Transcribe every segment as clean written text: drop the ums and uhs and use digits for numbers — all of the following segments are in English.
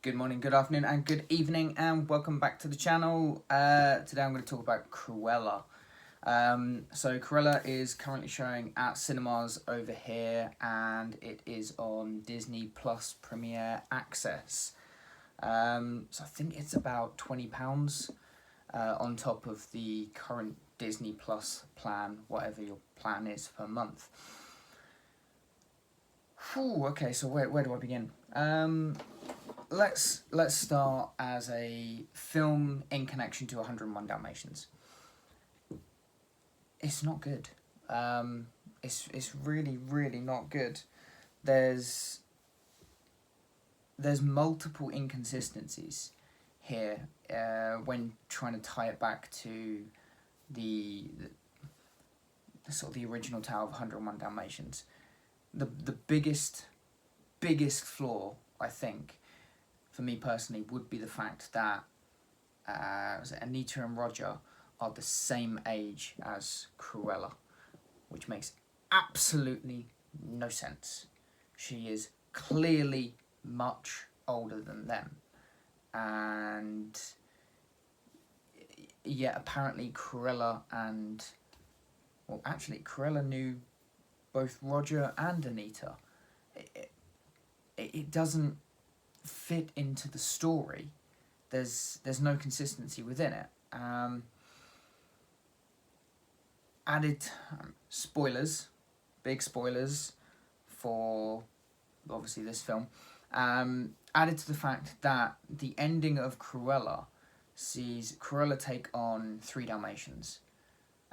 Good morning, good afternoon, and good evening, and welcome back to the channel. Today I'm going to talk about Cruella. So Cruella is currently showing at cinemas over here, and it is on Disney Plus Premier Access. So I think it's about £20 on top of the current Disney Plus plan, whatever your plan is per month. Whew, okay, so where do I begin? Let's start as a film in connection to 101 Dalmatians. It's not good. It's really not good. There's multiple inconsistencies here when trying to tie it back to the sort of the original tale of 101 Dalmatians. The biggest flaw, I think, for me personally, would be the fact that Anita and Roger are the same age as Cruella, which makes absolutely no sense. She is clearly much older than them, and yet apparently Cruella knew both Roger and Anita. It doesn't fit into the story. There's no consistency within it. Added spoilers, big spoilers for obviously this film. Added to the fact that the ending of Cruella sees Cruella take on 3 Dalmatians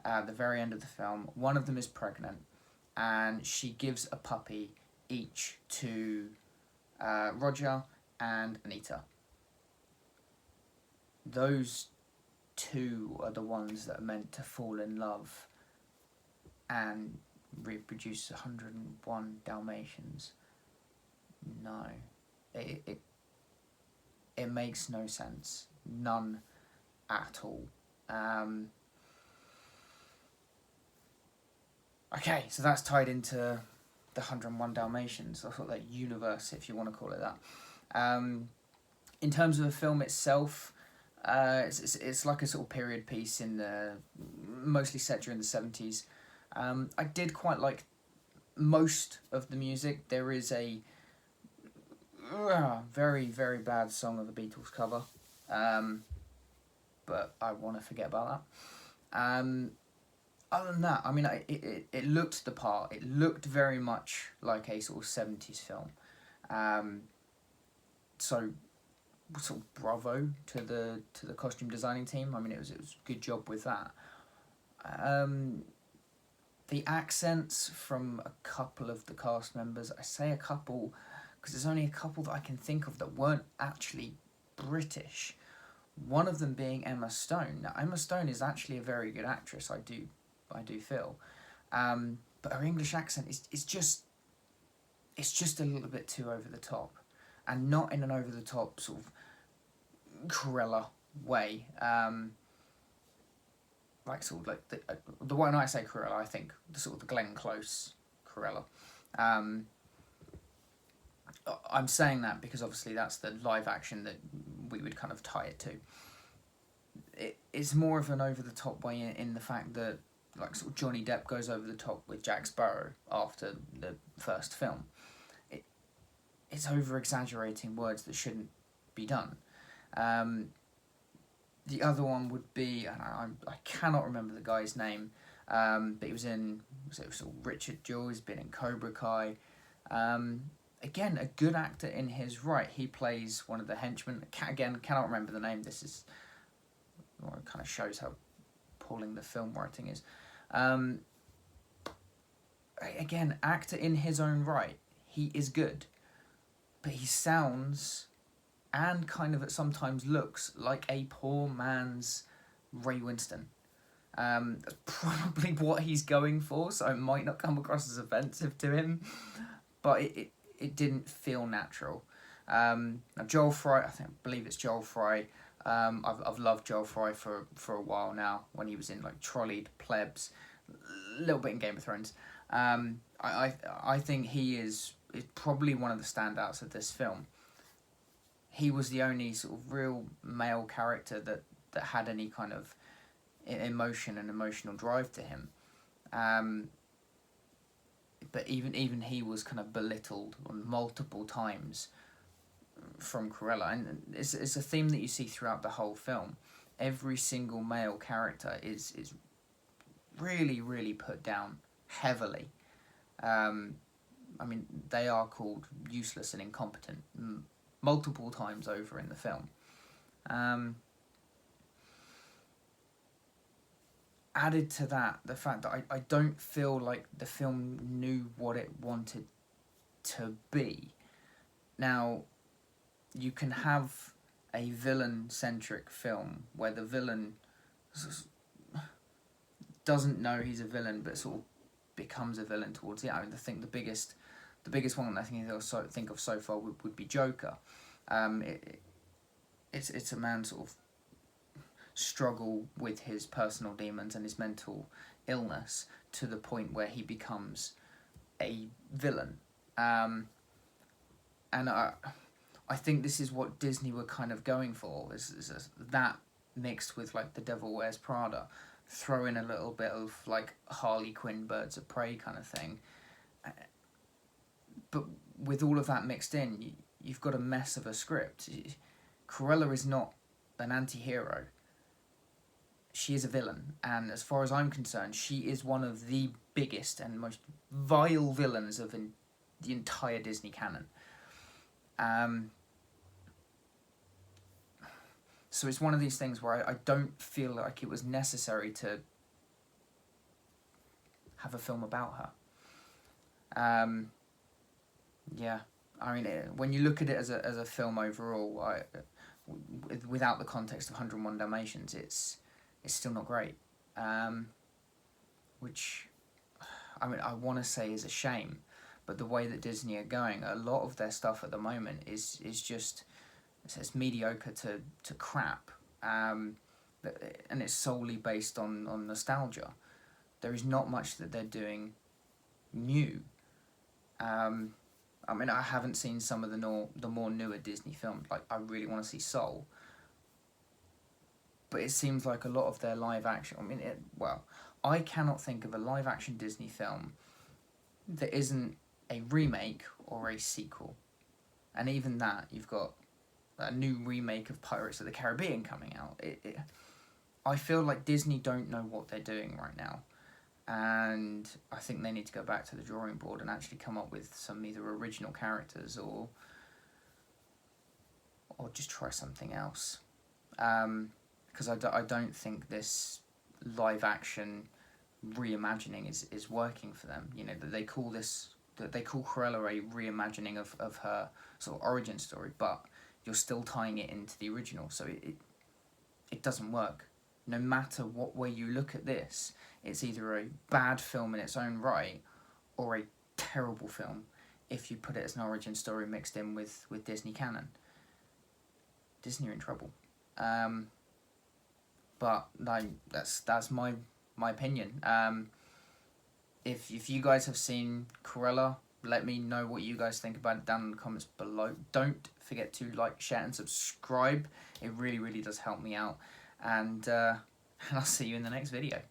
at the very end of the film. One of them is pregnant, and she gives a puppy each to Roger and Anita. Those two are the ones that are meant to fall in love and reproduce 101 Dalmatians. No. It makes no sense. None at all. Okay, so that's tied into the 101 Dalmatians, or sort of that universe, if you want to call it that. In terms of the film itself, it's like a sort of period piece mostly set during the 70s. I did quite like most of the music. There is a very bad song of the Beatles cover, but I want to forget about that. Other than that, I mean, it looked the part. It looked very much like a sort of 70s film. So sort of bravo to the costume designing team. I mean, it was a good job with that. The accents from a couple of the cast members, I say a couple because there's only a couple that I can think of that weren't actually British. One of them being Emma Stone. Now, Emma Stone is actually a very good actress, I do feel. But her English accent is just a little bit too over the top, and not in an over the top sort of Cruella way. Like sort of like the one I say Cruella, I think the sort of the Glenn Close Cruella. I'm saying that because obviously that's the live action that we would kind of tie it to. It's more of an over the top way in the fact that like sort of Johnny Depp goes over the top with Jack Sparrow after the first film. It's over exaggerating words that shouldn't be done. The other one would be, and I cannot remember the guy's name, but he was in sort of Richard Jewell. He's been in Cobra Kai. Again, a good actor in his right. He plays one of the henchmen. Cannot remember the name. This is, well, it kind of shows how appalling the film writing is. Again, actor in his own right. He is good, but he sounds and kind of sometimes looks like a poor man's Ray Winston. That's probably what he's going for, so it might not come across as offensive to him, but it didn't feel natural. Now Joel Fry, I believe it's Joel Fry. I've loved Joel Fry for a while now. When he was in like Trolleyed, Plebs, a little bit in Game of Thrones. I think he is probably one of the standouts of this film. he was the only sort of real male character that had any kind of emotion and emotional drive to him. But even he was kind of belittled multiple times from Cruella, and it's a theme that you see throughout the whole film. Every single male character is really put down heavily. I mean, they are called useless and incompetent multiple times over in the film. Added to that, the fact that I don't feel like the film knew what it wanted to be. Now, you can have a villain-centric film where the villain doesn't know he's a villain, but sort of becomes a villain towards the end. I think the biggest one I think I'll think of so far would be Joker. It's a man sort of struggle with his personal demons and his mental illness to the point where he becomes a villain. And I think this is what Disney were kind of going for, is that mixed with like The Devil Wears Prada, throw in a little bit of like Harley Quinn, Birds of Prey kind of thing. But with all of that mixed in, you've got a mess of a script. Cruella is not an anti-hero. She is a villain, and as far as I'm concerned, she is one of the biggest and most vile villains of the entire Disney canon. So it's one of these things where I don't feel like it was necessary to have a film about her. Yeah, I mean, when you look at it as a film overall, without the context of 101 Dalmatians, it's still not great. Which, I mean, I want to say is a shame, but the way that Disney are going, a lot of their stuff at the moment is just, it's mediocre to crap, and it's solely based on nostalgia. There is not much that they're doing new. I mean, I haven't seen some of the more newer Disney films. Like, I really want to see Soul, but it seems like a lot of their live action. I mean, I cannot think of a live action Disney film that isn't a remake or a sequel, and even that, you've got a new remake of Pirates of the Caribbean coming out. I feel like Disney don't know what they're doing right now, and I think they need to go back to the drawing board and actually come up with some either original characters or just try something else. Because I don't think this live action reimagining is working for them. You know, that they call Cruella a reimagining of her sort of origin story, but you're still tying it into the original, so it doesn't work. No matter what way you look at this, it's either a bad film in its own right or a terrible film if you put it as an origin story mixed in with Disney canon. Disney are in trouble. But no, that's my opinion. If you guys have seen Cruella, let me know what you guys think about it down in the comments below. Don't forget to like, share, and subscribe. It really does help me out. And I'll see you in the next video.